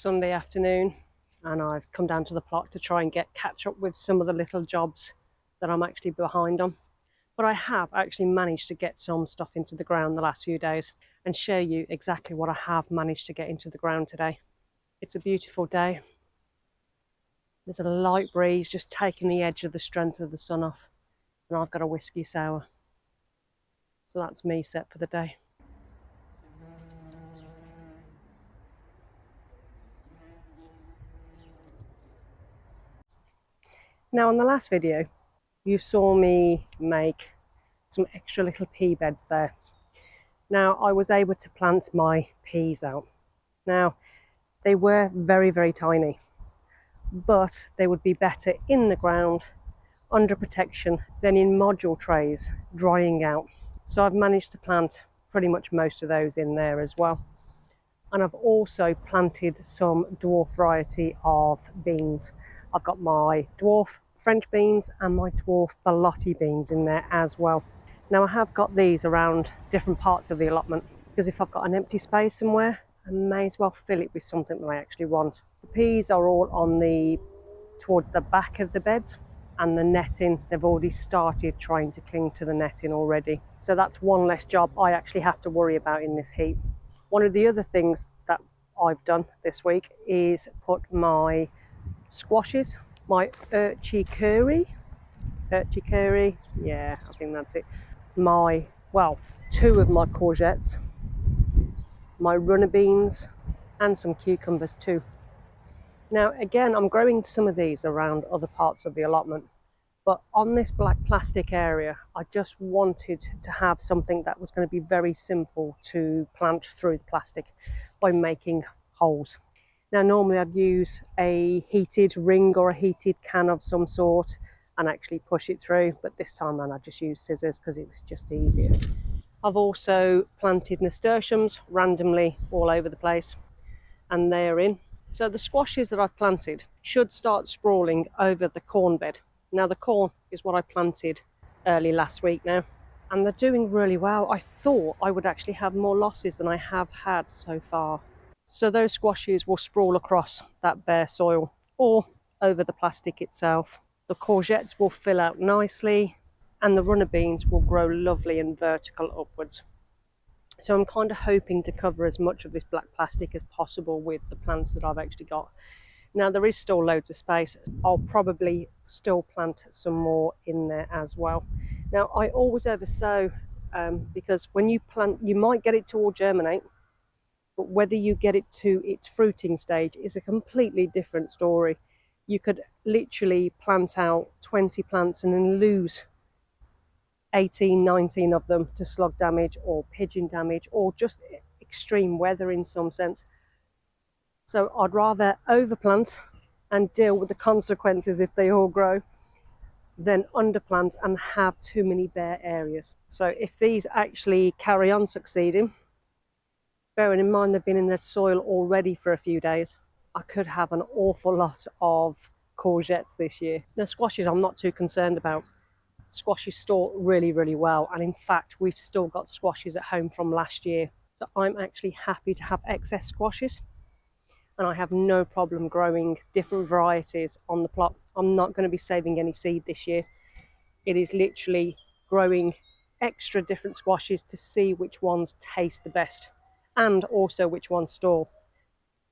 Sunday afternoon and I've come down to the plot to try and catch up with some of the little jobs that I'm actually behind on. But I have actually managed to get some stuff into the ground the last few days and show you exactly what I have managed to get into the ground today. It's a beautiful day. There's a light breeze just taking the edge of the strength of the sun off, and I've got a whiskey sour. So that's me set for the day. Now on the last video, you saw me make some extra little pea beds there. Now I was able to plant my peas out. Now they were very, very tiny, but they would be better in the ground under protection than in module trays drying out. So I've managed to plant pretty much most of those in there as well. And I've also planted some dwarf variety of beans. I've got my dwarf French beans and my dwarf Balotti beans in there as well. Now I have got these around different parts of the allotment because if I've got an empty space somewhere, I may as well fill it with something that I actually want. The peas are all on towards the back of the beds, and the netting, they've already started trying to cling to the netting already. So that's one less job I actually have to worry about in this heat. One of the other things that I've done this week is put my squashes, my urticuri, yeah, I think that's it. Two of my courgettes, my runner beans, and some cucumbers too. Now again, I'm growing some of these around other parts of the allotment, but on this black plastic area, I just wanted to have something that was going to be very simple to plant through the plastic by making holes. Now normally I'd use a heated ring or a heated can of some sort and actually push it through, but this time around I just used scissors because it was just easier. I've also planted nasturtiums randomly all over the place, and they're in. So the squashes that I've planted should start sprawling over the corn bed. Now the corn is what I planted early last week now, and they're doing really well. I thought I would actually have more losses than I have had so far. So those squashes will sprawl across that bare soil or over the plastic itself. The courgettes will fill out nicely, and the runner beans will grow lovely and vertical upwards. So I'm kind of hoping to cover as much of this black plastic as possible with the plants that I've actually got. Now there is still loads of space. I'll probably still plant some more in there as well. Now I always oversow because when you plant, you might get it to all germinate, but whether you get it to its fruiting stage is a completely different story. You could literally plant out 20 plants and then lose 18, 19 of them to slug damage or pigeon damage or just extreme weather in some sense. So I'd rather overplant and deal with the consequences if they all grow than underplant and have too many bare areas. So if these actually carry on succeeding, bearing in mind they've been in the soil already for a few days, I could have an awful lot of courgettes this year. Now squashes I'm not too concerned about. Squashes store really, really well, and in fact we've still got squashes at home from last year, so I'm actually happy to have excess squashes, and I have no problem growing different varieties on the plot. I'm not going to be saving any seed this year. It is literally growing extra different squashes to see which ones taste the best and also which ones store.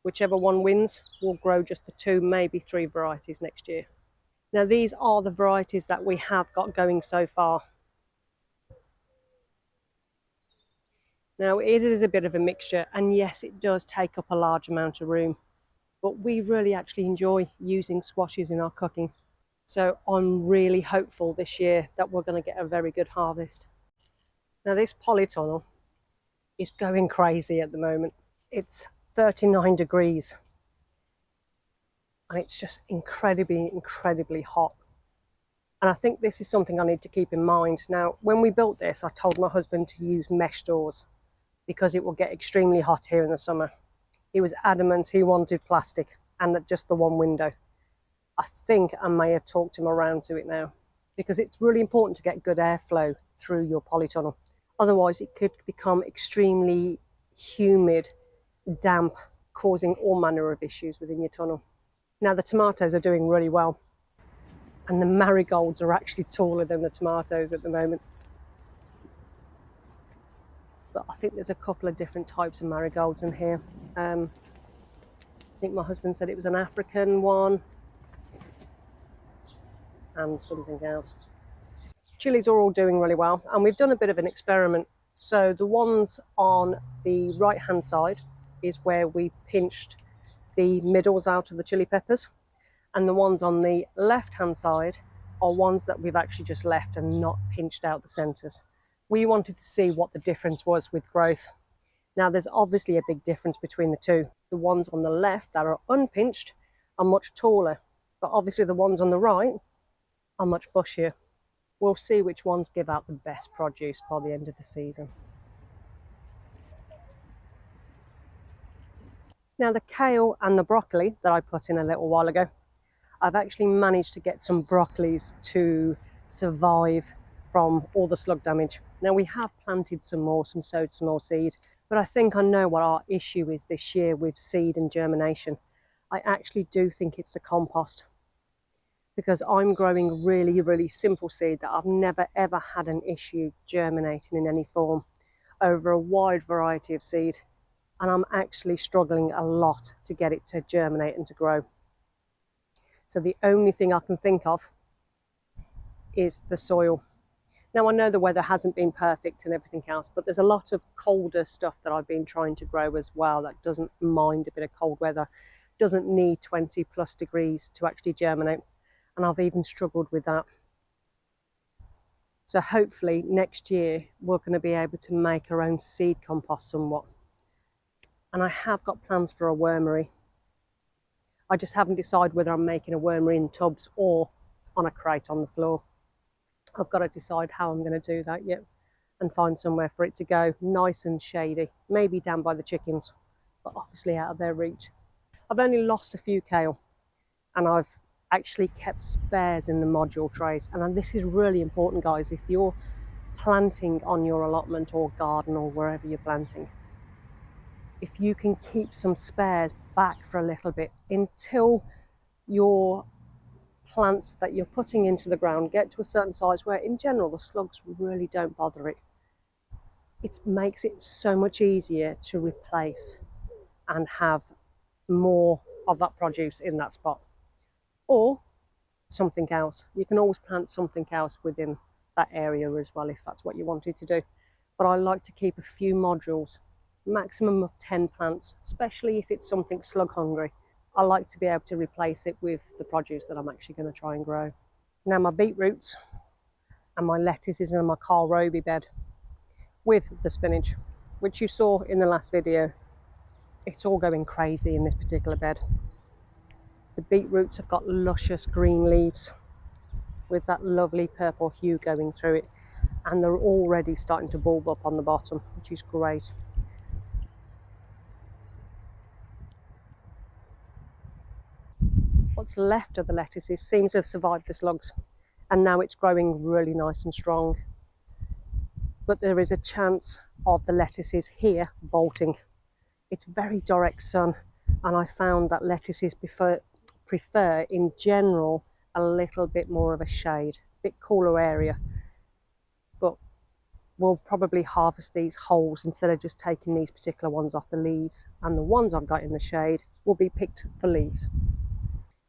Whichever one wins will grow just the 2, maybe 3 varieties next year. Now these are the varieties that we have got going so far. Now it is a bit of a mixture, and yes, it does take up a large amount of room, but we really actually enjoy using squashes in our cooking. So I'm really hopeful this year that we're going to get a very good harvest. Now this polytunnel is going crazy at the moment. It's 39 degrees. And it's just incredibly, incredibly hot. And I think this is something I need to keep in mind. Now, when we built this, I told my husband to use mesh doors because it will get extremely hot here in the summer. He was adamant he wanted plastic and just the one window. I think I may have talked him around to it now because it's really important to get good airflow through your polytunnel. Otherwise, it could become extremely humid, damp, causing all manner of issues within your tunnel. Now the tomatoes are doing really well, and the marigolds are actually taller than the tomatoes at the moment. But I think there's a couple of different types of marigolds in here. I think my husband said it was an African one and something else. Chilies are all doing really well, and we've done a bit of an experiment. So the ones on the right hand side is where we pinched the middles out of the chili peppers, and the ones on the left hand side are ones that we've actually just left and not pinched out the centres. We wanted to see what the difference was with growth. Now there's obviously a big difference between the two. The ones on the left that are unpinched are much taller, but obviously the ones on the right are much bushier. We'll see which ones give out the best produce by the end of the season. Now the kale and the broccoli that I put in a little while ago, I've actually managed to get some broccolis to survive from all the slug damage. Now we have planted some more, sowed some more seed, but I think I know what our issue is this year with seed and germination. I actually do think it's the compost, because I'm growing really simple seed that I've never ever had an issue germinating in any form over a wide variety of seed, and I'm actually struggling a lot to get it to germinate and to grow. So the only thing I can think of is the soil. Now I know the weather hasn't been perfect and everything else, but there's a lot of colder stuff that I've been trying to grow as well that doesn't mind a bit of cold weather, doesn't need 20+ degrees to actually germinate, and I've even struggled with that. So hopefully next year we're going to be able to make our own seed compost somewhat. And I have got plans for a wormery. I just haven't decided whether I'm making a wormery in tubs or on a crate on the floor. I've got to decide how I'm going to do that yet, and find somewhere for it to go nice and shady, maybe down by the chickens, but obviously out of their reach. I've only lost a few kale, and I've actually kept spares in the module trays. And this is really important, guys. If you're planting on your allotment or garden or wherever you're planting, if you can keep some spares back for a little bit until your plants that you're putting into the ground get to a certain size where in general the slugs really don't bother it, it makes it so much easier to replace and have more of that produce in that spot. Or something else. You can always plant something else within that area as well if that's what you wanted to do. But I like to keep a few modules, maximum of 10 plants, especially if it's something slug hungry. I like to be able to replace it with the produce that I'm actually going to try and grow. Now my beetroots and my lettuce is in my kohlrabi bed with the spinach, which you saw in the last video. It's all going crazy in this particular bed. The beetroots have got luscious green leaves with that lovely purple hue going through it, and they're already starting to bulb up on the bottom, which is great. What's left of the lettuces seems to have survived the slugs, and now it's growing really nice and strong. But there is a chance of the lettuces here bolting. It's very direct sun, and I found that lettuces prefer in general a little bit more of a shade, a bit cooler area. But we'll probably harvest these wholes instead of just taking these particular ones off the leaves, and the ones I've got in the shade will be picked for leaves.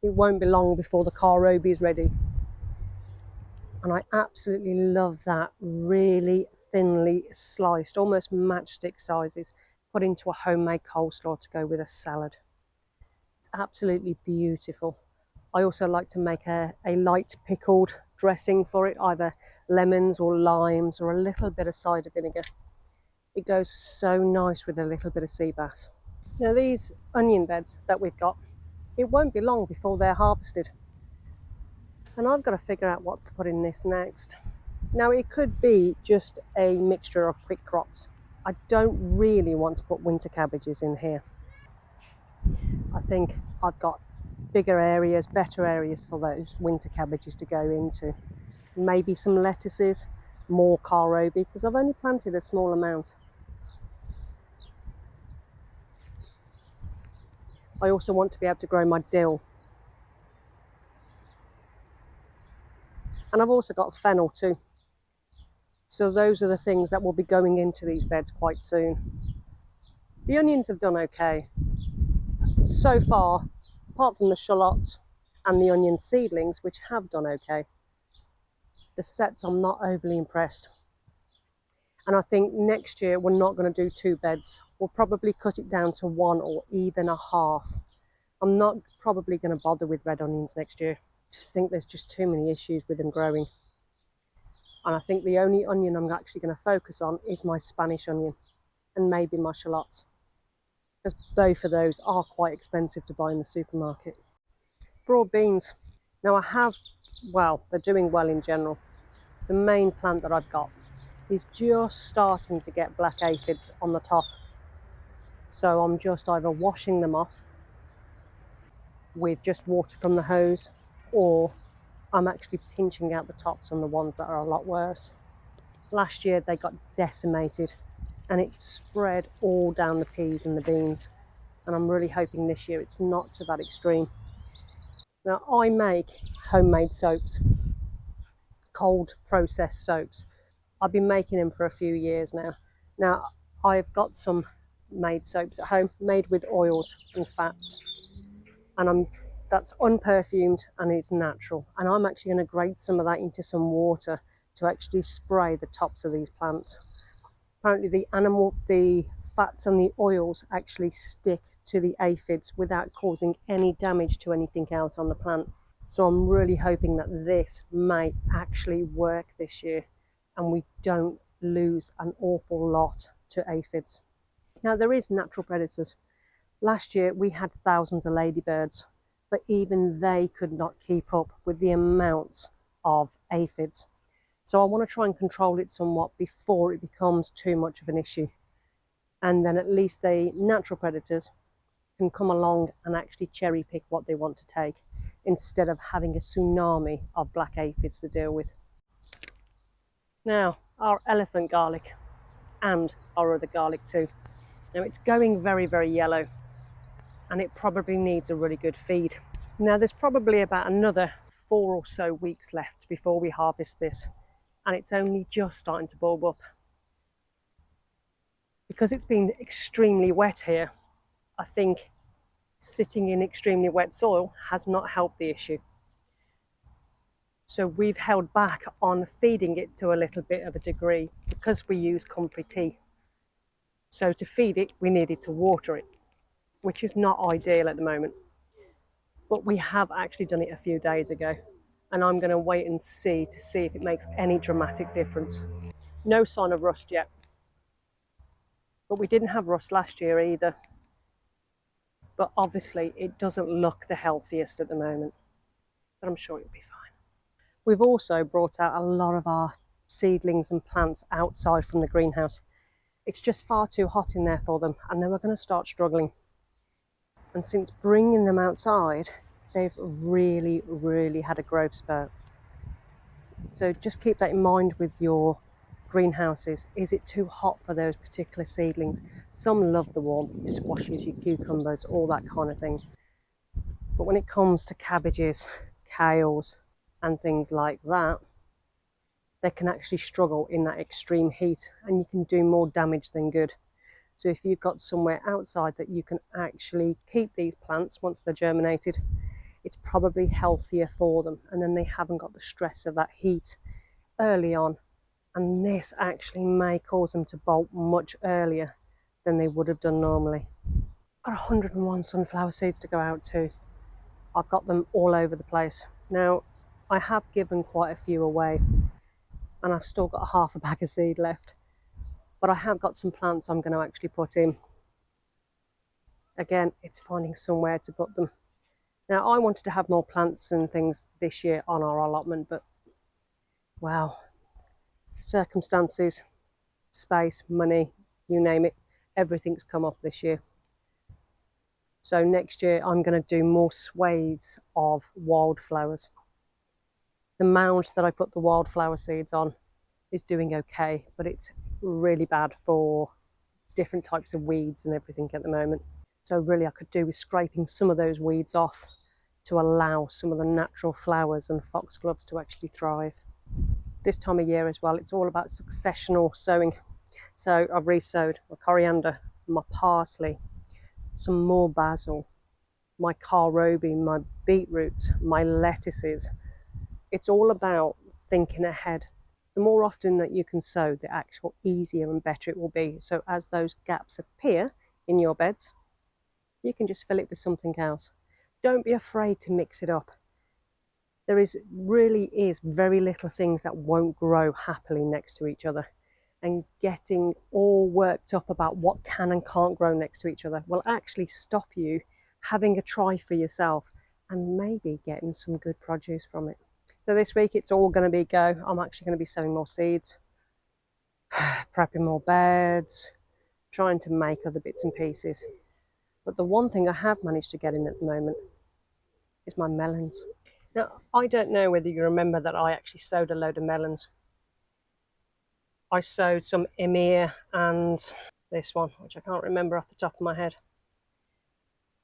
It won't be long before the kohlrabi is ready, and I absolutely love that really thinly sliced, almost matchstick sizes, put into a homemade coleslaw to go with a salad. It's absolutely beautiful. I also like to make a light pickled dressing for it, either lemons or limes or a little bit of cider vinegar. It goes so nice with a little bit of sea bass. Now these onion beds that we've got, it won't be long before they're harvested. And I've got to figure out what to put in this next. Now it could be just a mixture of quick crops. I don't really want to put winter cabbages in here. I think I've got bigger areas, better areas for those winter cabbages to go into. Maybe some lettuces, more kohlrabi, because I've only planted a small amount. I also want to be able to grow my dill. And I've also got fennel too. So those are the things that will be going into these beds quite soon. The onions have done okay. So far, apart from the shallots and the onion seedlings, which have done okay, the sets I'm not overly impressed. And I think next year we're not going to do 2 beds. We'll probably cut it down to 1 or even a half. I'm not probably going to bother with red onions next year. Just think there's just too many issues with them growing. And I think the only onion I'm actually going to focus on is my Spanish onion and maybe my shallots, because both of those are quite expensive to buy in the supermarket. Broad beans. Now I have, well, they're doing well in general. The main plant that I've got is just starting to get black aphids on the top. So I'm just either washing them off with just water from the hose, or I'm actually pinching out the tops on the ones that are a lot worse. Last year they got decimated and it spread all down the peas and the beans. And I'm really hoping this year it's not to that extreme. Now I make homemade soaps, cold processed soaps. I've been making them for a few years now. Now I've got some made soaps at home, made with oils and fats. And that's unperfumed and it's natural. And I'm actually going to grate some of that into some water to actually spray the tops of these plants. Apparently the fats and the oils actually stick to the aphids without causing any damage to anything else on the plant. So I'm really hoping that this may actually work this year and we don't lose an awful lot to aphids. Now there is natural predators. Last year we had thousands of ladybirds, but even they could not keep up with the amounts of aphids. So I want to try and control it somewhat before it becomes too much of an issue. And then at least the natural predators can come along and actually cherry pick what they want to take, instead of having a tsunami of black aphids to deal with. Now, our elephant garlic and our other garlic too. Now it's going very, very yellow and it probably needs a really good feed. Now there's probably about another 4 or so weeks left before we harvest this, and it's only just starting to bulb up. Because it's been extremely wet here, I think sitting in extremely wet soil has not helped the issue. So we've held back on feeding it to a little bit of a degree because we use comfrey tea. So to feed it, we needed to water it, which is not ideal at the moment. But we have actually done it a few days ago, and I'm going to wait and see to see if it makes any dramatic difference. No sign of rust yet. But we didn't have rust last year either. But obviously it doesn't look the healthiest at the moment. But I'm sure it'll be fine. We've also brought out a lot of our seedlings and plants outside from the greenhouse. It's just far too hot in there for them, and they were going to start struggling. And since bringing them outside, they've really, really had a growth spurt. So just keep that in mind with your greenhouses. Is it too hot for those particular seedlings? Some love the warmth, your squashes, your cucumbers, all that kind of thing. But when it comes to cabbages, kales, and things like that, they can actually struggle in that extreme heat, and you can do more damage than good. So if you've got somewhere outside that you can actually keep these plants once they're germinated, it's probably healthier for them, and then they haven't got the stress of that heat early on. And this actually may cause them to bolt much earlier than they would have done normally. I've got 101 sunflower seeds to go out to. I've got them all over the place. Now, I have given quite a few away, and I've still got half a bag of seed left. But I have got some plants I'm going to actually put in. Again, it's finding somewhere to put them. Now, I wanted to have more plants and things this year on our allotment, but wow, circumstances, space, money, you name it, everything's come up this year. So next year I'm going to do more swathes of wildflowers. The mound that I put the wildflower seeds on is doing okay, but it's really bad for different types of weeds and everything at the moment. So really I could do with scraping some of those weeds off to allow some of the natural flowers and foxgloves to actually thrive. This time of year as well, it's all about successional sowing. So I've re-sowed my coriander, my parsley, some more basil, my kohlrabi, my beetroots, my lettuces. It's all about thinking ahead. The more often that you can sow, the actual easier and better it will be. So as those gaps appear in your beds, you can just fill it with something else. Don't be afraid to mix it up. There really is very little things that won't grow happily next to each other. And getting all worked up about what can and can't grow next to each other will actually stop you having a try for yourself and maybe getting some good produce from it. So this week it's all going to be go. I'm actually going to be sowing more seeds, prepping more beds, trying to make other bits and pieces. But the one thing I have managed to get in at the moment is my melons. Now, I don't know whether you remember that I actually sowed a load of melons. I sowed some Emir and this one, which I can't remember off the top of my head.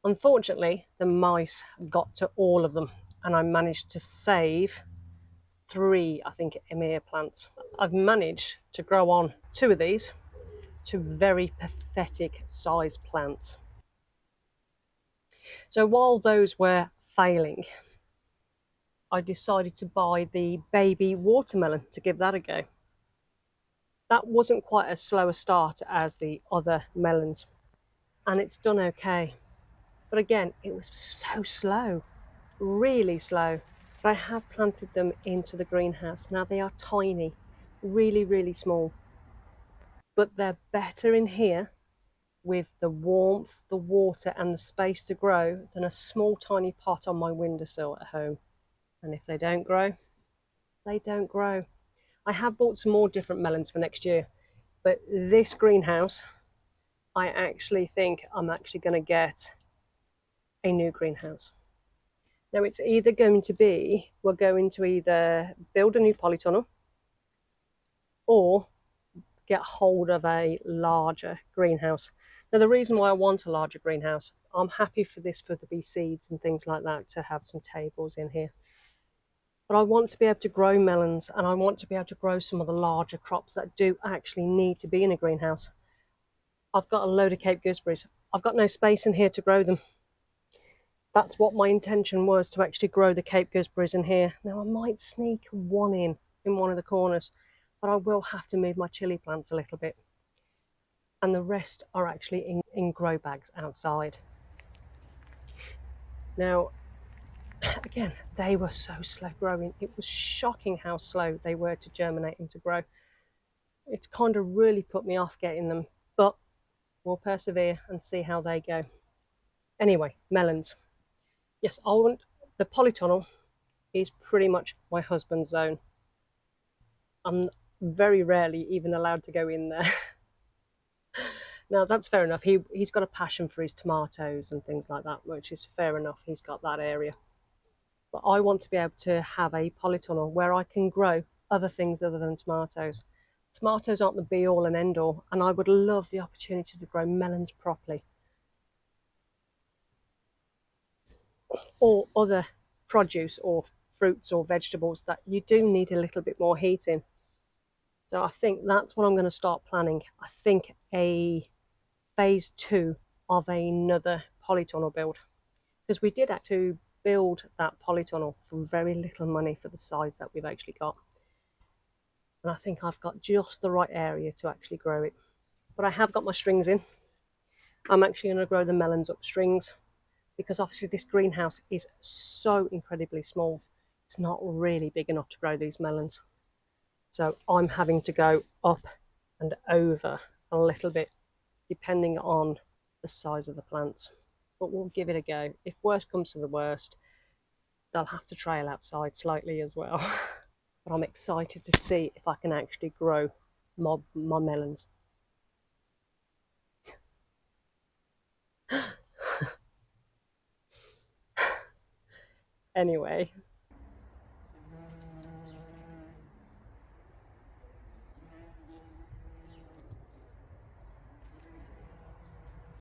Unfortunately, the mice got to all of them and I managed to save 3, I think, Emir plants. I've managed to grow on 2 of these to very pathetic size plants. So while those were failing, I decided to buy the baby watermelon to give that a go. That wasn't quite as slow a start as the other melons, and it's done okay. But again, it was so slow, really slow. But I have planted them into the greenhouse. Now they are tiny, really, really small. But they're better in here with the warmth, the water and the space to grow than a small tiny pot on my windowsill at home. And if they don't grow, they don't grow. I have bought some more different melons for next year, but this greenhouse, I actually think I'm actually going to get a new greenhouse. Now it's either going to be, we're going to either build a new polytunnel or get hold of a larger greenhouse. Now the reason why I want a larger greenhouse, I'm happy for this for the bee seeds and things like that, to have some tables in here. But I want to be able to grow melons and I want to be able to grow some of the larger crops that do actually need to be in a greenhouse. I've got a load of Cape gooseberries. I've got no space in here to grow them. That's what my intention was, to actually grow the Cape gooseberries in here. Now I might sneak one in one of the corners, but I will have to move my chili plants a little bit. And the rest are actually in grow bags outside. Now, again, they were so slow growing. It was shocking how slow they were to germinate and to grow. It's kind of really put me off getting them, but we'll persevere and see how they go. Anyway, melons. Yes, I want the polytunnel is pretty much my husband's zone. I'm very rarely even allowed to go in there. Now that's fair enough. He's got a passion for his tomatoes and things like that, which is fair enough. He's got that area. But I want to be able to have a polytunnel where I can grow other things other than tomatoes. Tomatoes aren't the be all and end all, and I would love the opportunity to grow melons properly. Or other produce or fruits or vegetables that you do need a little bit more heat in. So I think that's what I'm going to start planning. I think a phase 2 of another polytunnel build, because we did have to build that polytunnel for very little money for the size that we've actually got. And I think I've got just the right area to actually grow it. But I have got my strings in. I'm actually going to grow the melons up strings, because obviously this greenhouse is so incredibly small. It's not really big enough to grow these melons. So I'm having to go up and over a little bit depending on the size of the plants. But we'll give it a go. If worst comes to the worst, they'll have to trail outside slightly as well. But I'm excited to see if I can actually grow my melons. Anyway,